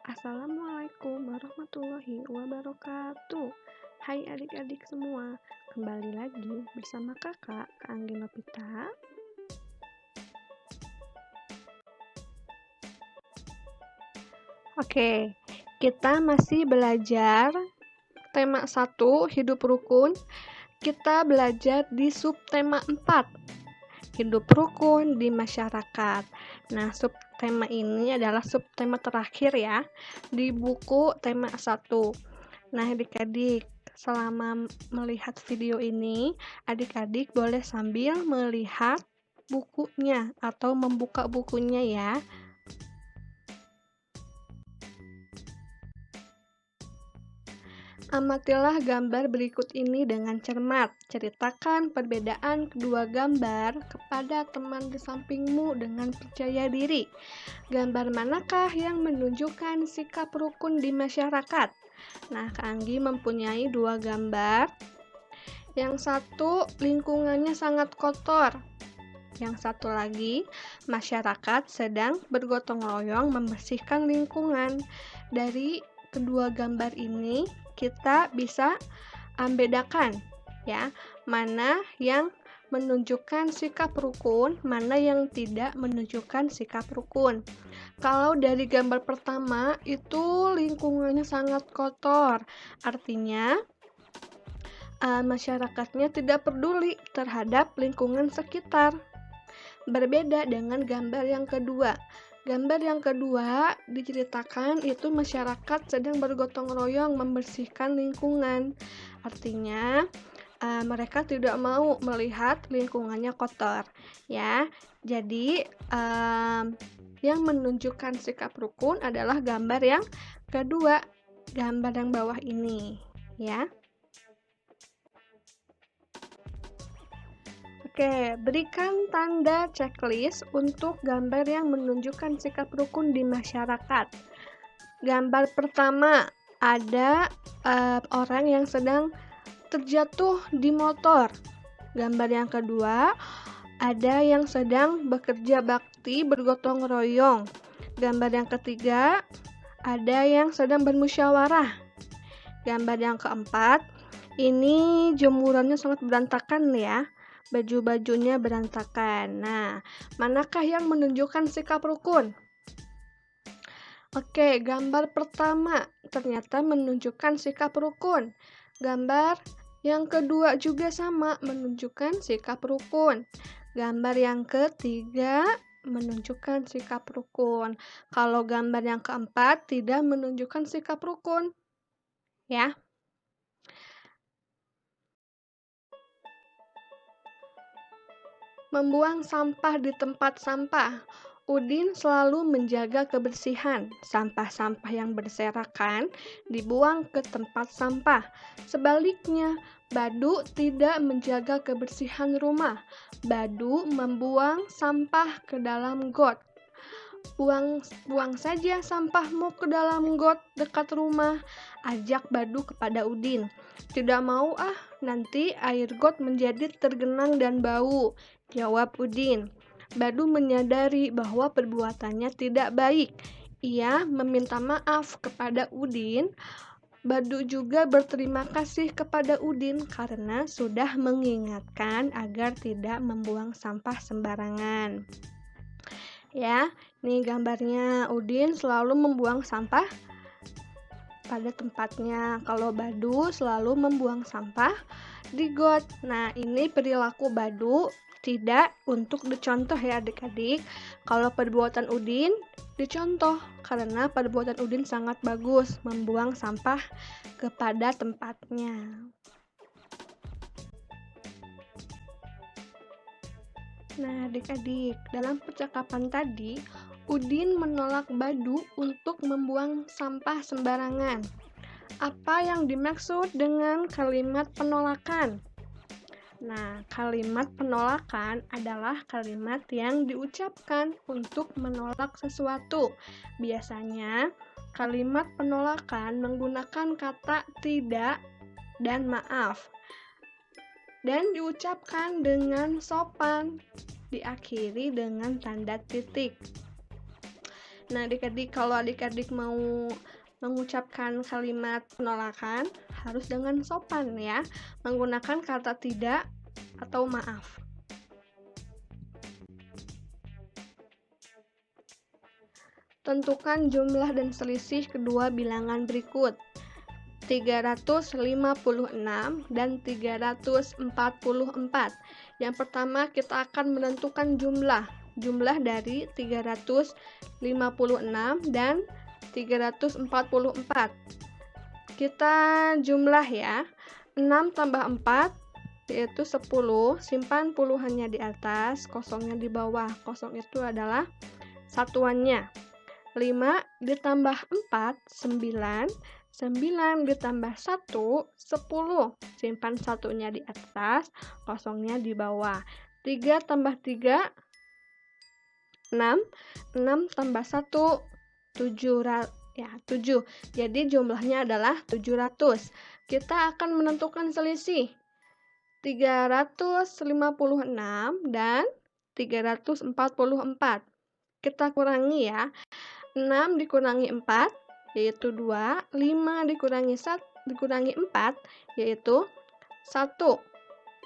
Assalamualaikum warahmatullahi wabarakatuh. Hai adik-adik semua, kembali lagi bersama kakak Kak Anggi Novita. Oke, kita masih belajar tema 1, hidup rukun. Kita belajar di subtema 4, hidup rukun di masyarakat. Nah, subtema ini adalah subtema terakhir ya, di buku tema 1. Nah, adik-adik, selama melihat video ini, adik-adik boleh sambil melihat bukunya atau membuka bukunya ya. Amatilah gambar berikut ini dengan cermat. Ceritakan perbedaan kedua gambar kepada teman di sampingmu dengan percaya diri. Gambar manakah yang menunjukkan sikap rukun di masyarakat? Nah, Kak Anggi mempunyai 2 gambar. Yang satu, lingkungannya sangat kotor. Yang satu lagi, masyarakat sedang bergotong royong membersihkan lingkungan. Dari kedua gambar ini, kita bisa bedakan ya, mana yang menunjukkan sikap rukun, mana yang tidak menunjukkan sikap rukun. Kalau dari gambar pertama itu lingkungannya sangat kotor, artinya masyarakatnya tidak peduli terhadap lingkungan sekitar. Berbeda dengan gambar yang kedua. Gambar yang kedua diceritakan itu masyarakat sedang bergotong royong membersihkan lingkungan. Artinya mereka tidak mau melihat lingkungannya kotor ya. Jadi yang menunjukkan sikap rukun adalah gambar yang kedua, gambar yang bawah ini ya. Oke, berikan tanda checklist untuk gambar yang menunjukkan sikap rukun di masyarakat. Gambar pertama, ada orang yang sedang terjatuh di motor. Gambar yang kedua, ada yang sedang bekerja bakti bergotong royong. Gambar yang ketiga, ada yang sedang bermusyawarah. Gambar yang keempat, ini jemurannya sangat berantakan ya. Baju-bajunya berantakan. Nah, manakah yang menunjukkan sikap rukun? Oke, gambar pertama ternyata menunjukkan sikap rukun. Gambar yang kedua juga sama, menunjukkan sikap rukun. Gambar yang ketiga menunjukkan sikap rukun. Kalau gambar yang keempat tidak menunjukkan sikap rukun. Ya. Membuang sampah di tempat sampah. Udin selalu menjaga kebersihan. Sampah-sampah yang berserakan dibuang ke tempat sampah. Sebaliknya, Badu tidak menjaga kebersihan rumah. Badu membuang sampah ke dalam got. Buang saja sampahmu ke dalam got dekat rumah, ajak Badu kepada Udin. Tidak mau nanti air got menjadi tergenang dan bau, jawab Udin. Badu menyadari bahwa perbuatannya tidak baik. Ia meminta maaf kepada Udin. Badu juga berterima kasih kepada Udin karena sudah mengingatkan agar tidak membuang sampah sembarangan. Ya, nih gambarnya Udin selalu membuang sampah pada tempatnya. Kalau Badu selalu membuang sampah di got. Nah, ini perilaku Badu tidak untuk dicontoh ya adik-adik. Kalau perbuatan Udin dicontoh karena perbuatan Udin sangat bagus, membuang sampah kepada tempatnya. Nah, adik-adik, dalam percakapan tadi, Udin menolak Badu untuk membuang sampah sembarangan. Apa yang dimaksud dengan kalimat penolakan? Nah, kalimat penolakan adalah kalimat yang diucapkan untuk menolak sesuatu. Biasanya, kalimat penolakan menggunakan kata tidak dan maaf. Dan diucapkan dengan sopan, diakhiri dengan tanda titik. Nah, adik-adik, kalau adik-adik mau mengucapkan kalimat penolakan harus dengan sopan ya, menggunakan kata tidak atau maaf. Tentukan jumlah dan selisih kedua bilangan berikut. 356 dan 344. Yang pertama kita akan menentukan jumlah dari 356 dan 344. Kita jumlah ya. 6 tambah 4 yaitu 10. Simpan puluhannya di atas, kosongnya di bawah. Kosong itu adalah satuannya. 5 ditambah 4, 9. 9 ditambah 1, 10. Simpan satunya di atas, kosongnya di bawah. 3 tambah 3, 6. 6 tambah 1, 7. Jadi jumlahnya adalah 700. Kita akan menentukan selisih. 356 dan 344. Kita kurangi ya. 6 dikurangi 4 yaitu 2, 5 dikurangi 4 yaitu 1.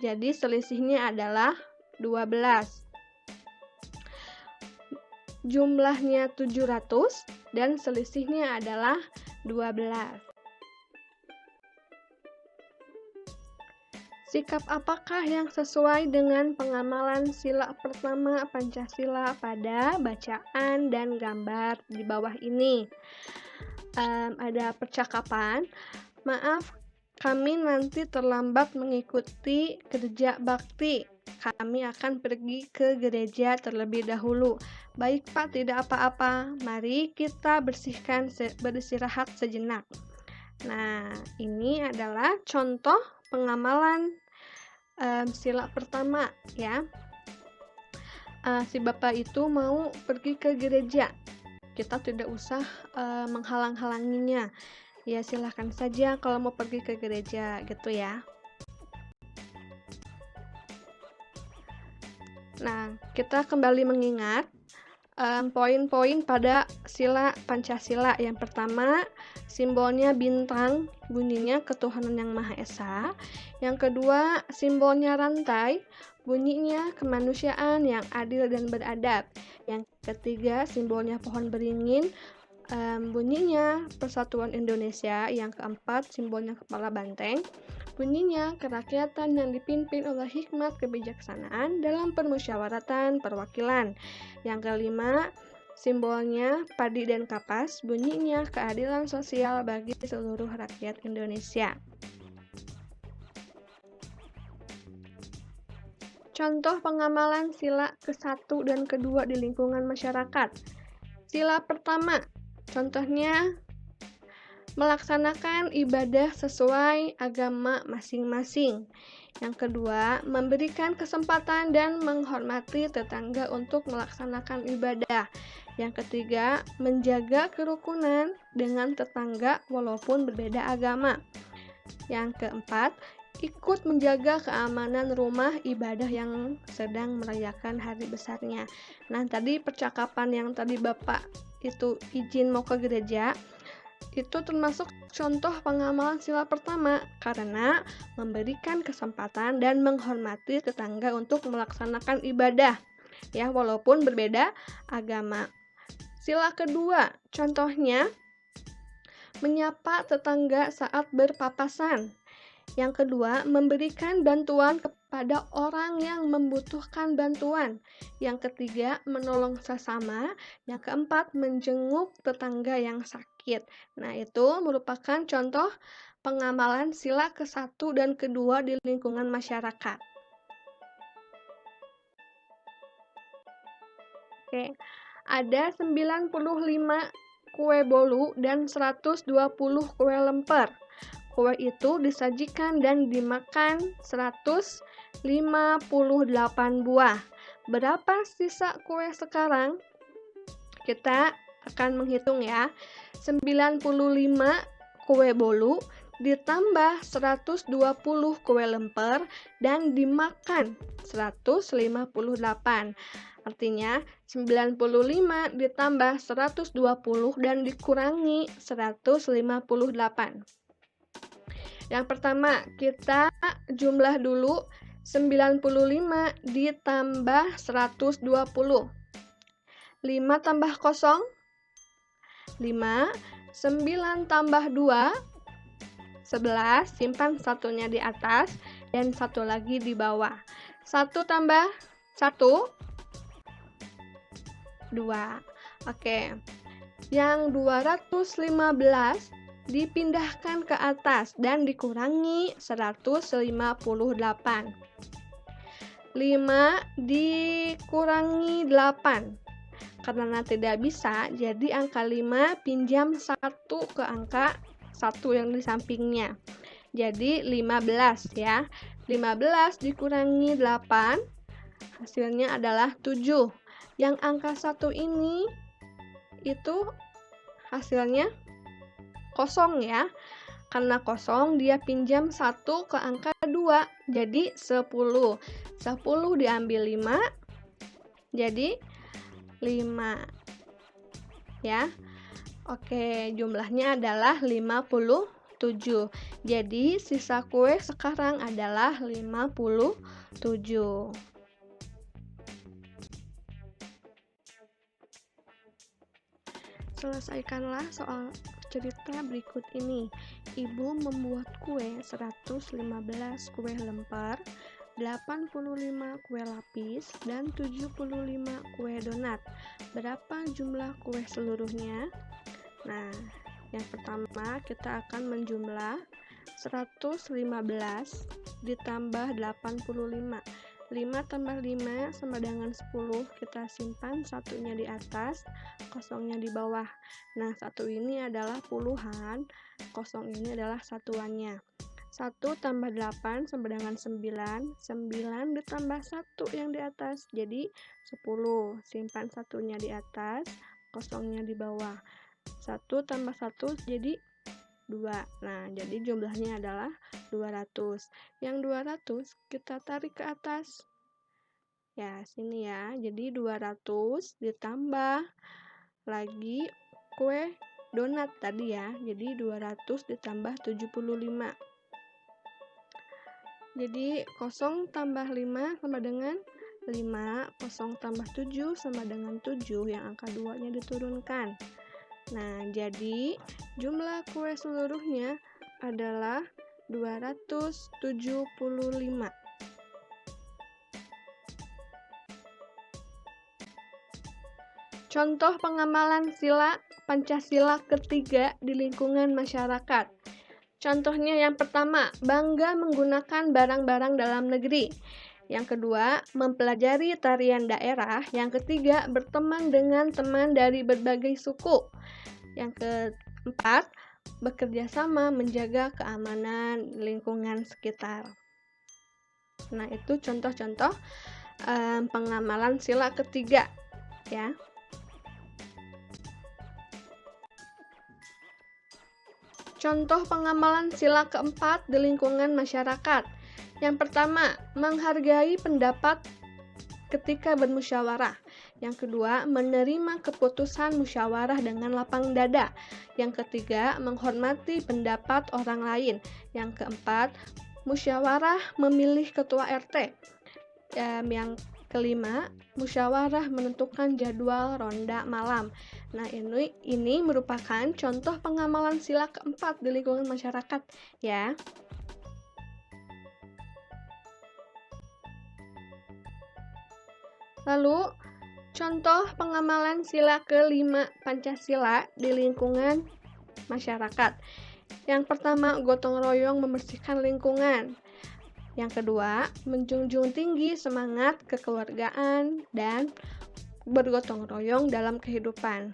Jadi selisihnya adalah 12. Jumlahnya 700 dan selisihnya adalah 12. Sikap apakah yang sesuai dengan pengamalan sila pertama Pancasila pada bacaan dan gambar di bawah ini? Ada percakapan, maaf, kami nanti terlambat mengikuti kerja bakti. Kami akan pergi ke gereja terlebih dahulu. Baik Pak, tidak apa-apa. Mari kita beristirahat sejenak. Nah, ini adalah contoh pengamalan sila pertama ya. Si bapak itu mau pergi ke gereja. Kita tidak usah menghalang-halanginya. Ya silahkan saja kalau mau pergi ke gereja gitu ya. Nah, kita kembali mengingat poin-poin pada sila Pancasila. Yang pertama, simbolnya bintang, bunyinya ketuhanan yang Maha Esa. Yang kedua, simbolnya rantai, bunyinya kemanusiaan yang adil dan beradab. Yang ketiga, simbolnya pohon beringin, bunyinya persatuan Indonesia. Yang keempat, simbolnya kepala banteng, bunyinya kerakyatan yang dipimpin oleh hikmat kebijaksanaan dalam permusyawaratan perwakilan. Yang kelima, simbolnya padi dan kapas, bunyinya keadilan sosial bagi seluruh rakyat Indonesia. Contoh pengamalan sila ke-1 dan ke-2 di lingkungan masyarakat. Sila pertama, contohnya melaksanakan ibadah sesuai agama masing-masing. Yang kedua, memberikan kesempatan dan menghormati tetangga untuk melaksanakan ibadah. Yang ketiga, menjaga kerukunan dengan tetangga walaupun berbeda agama. Yang keempat, ikut menjaga keamanan rumah ibadah yang sedang merayakan hari besarnya. Nah, tadi percakapan yang tadi Bapak itu izin mau ke gereja, itu termasuk contoh pengamalan sila pertama karena memberikan kesempatan dan menghormati tetangga untuk melaksanakan ibadah ya walaupun berbeda agama. Sila kedua, contohnya menyapa tetangga saat berpapasan. Yang kedua, memberikan bantuan kepada orang yang membutuhkan bantuan. Yang ketiga, menolong sesama. Yang keempat, menjenguk tetangga yang sakit. Nah, itu merupakan contoh pengamalan sila ke-1 dan ke-2 di lingkungan masyarakat. Oke, ada 95 kue bolu dan 120 kue lemper. Kue itu disajikan dan dimakan 158 buah. Berapa sisa kue sekarang? Kita akan menghitung ya. 95 kue bolu ditambah 120 kue lemper dan dimakan 158. Artinya 95 ditambah 120 dan dikurangi 158. Yang pertama, kita jumlah dulu 95 ditambah 120. 5 tambah 0, 5, 9 tambah 2, 11, simpan satunya di atas dan satu lagi di bawah. 1 tambah 1, 2. Oke. Yang 215 dipindahkan ke atas dan dikurangi 158. 5 dikurangi 8. Karena tidak bisa, jadi angka 5 pinjam 1 ke angka 1 yang di sampingnya. Jadi 15 ya. 15 dikurangi 8, hasilnya adalah 7. Yang angka 1 ini itu hasilnya kosong ya. Karena kosong dia pinjam 1 ke angka 2, jadi 10. 10 diambil 5, jadi 5. Ya. Oke, jumlahnya adalah 57. Jadi sisa kue sekarang adalah 57. Selesaikanlah soal cerita berikut ini. Ibu membuat kue 115 kue lemper, 85 kue lapis, dan 75 kue donat. Berapa jumlah kue seluruhnya? Nah, yang pertama kita akan menjumlah 115 ditambah 85. 5 tambah 5 sama dengan 10, kita simpan satunya di atas, kosongnya di bawah. Nah, satu ini adalah puluhan, kosong ini adalah satuannya. 1 tambah 8 sama dengan 9, 9 ditambah 1 yang di atas, jadi 10, simpan satunya di atas, kosongnya di bawah. 1 tambah 1 jadi 2. Nah, jadi jumlahnya adalah 200. Yang 200 kita tarik ke atas. Ya, sini ya. Jadi 200 ditambah lagi kue donat tadi ya. Jadi 200 ditambah 75. Jadi 0 tambah 5 sama dengan 5, 0 tambah 7 sama dengan 7, yang angka 2-nya diturunkan. Nah, jadi jumlah kue seluruhnya adalah 275. Contoh pengamalan sila Pancasila ketiga di lingkungan masyarakat. Contohnya yang pertama, bangga menggunakan barang-barang dalam negeri. Yang kedua, mempelajari tarian daerah. Yang ketiga, berteman dengan teman dari berbagai suku. Yang keempat, bekerja sama menjaga keamanan lingkungan sekitar. Nah, itu contoh-contoh pengamalan sila ketiga ya. Contoh pengamalan sila keempat di lingkungan masyarakat. Yang pertama, menghargai pendapat ketika bermusyawarah. Yang kedua, menerima keputusan musyawarah dengan lapang dada. Yang ketiga, menghormati pendapat orang lain. Yang keempat, musyawarah memilih ketua RT. Yang kelima, musyawarah menentukan jadwal ronda malam. Nah, ini merupakan contoh pengamalan sila keempat di lingkungan masyarakat ya. Lalu, contoh pengamalan sila kelima Pancasila di lingkungan masyarakat. Yang pertama, gotong royong membersihkan lingkungan. Yang kedua, menjunjung tinggi semangat kekeluargaan dan bergotong royong dalam kehidupan.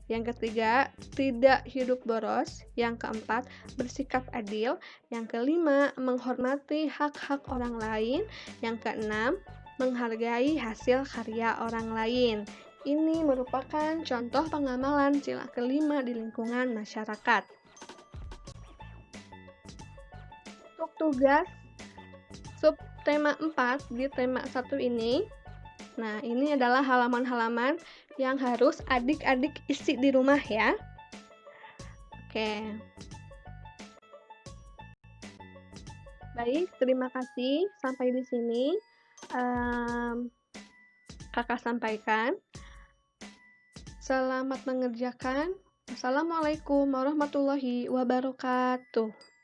Yang ketiga, tidak hidup boros. Yang keempat, bersikap adil. Yang kelima, menghormati hak-hak orang lain. Yang keenam, menghargai hasil karya orang lain. Ini merupakan contoh pengamalan sila kelima di lingkungan masyarakat. tugas subtema 4 di tema 1 ini. Nah, ini adalah halaman-halaman yang harus adik-adik isi di rumah ya. Oke. Baik, terima kasih. Sampai di sini Kakak sampaikan. Selamat mengerjakan. Assalamualaikum warahmatullahi wabarakatuh.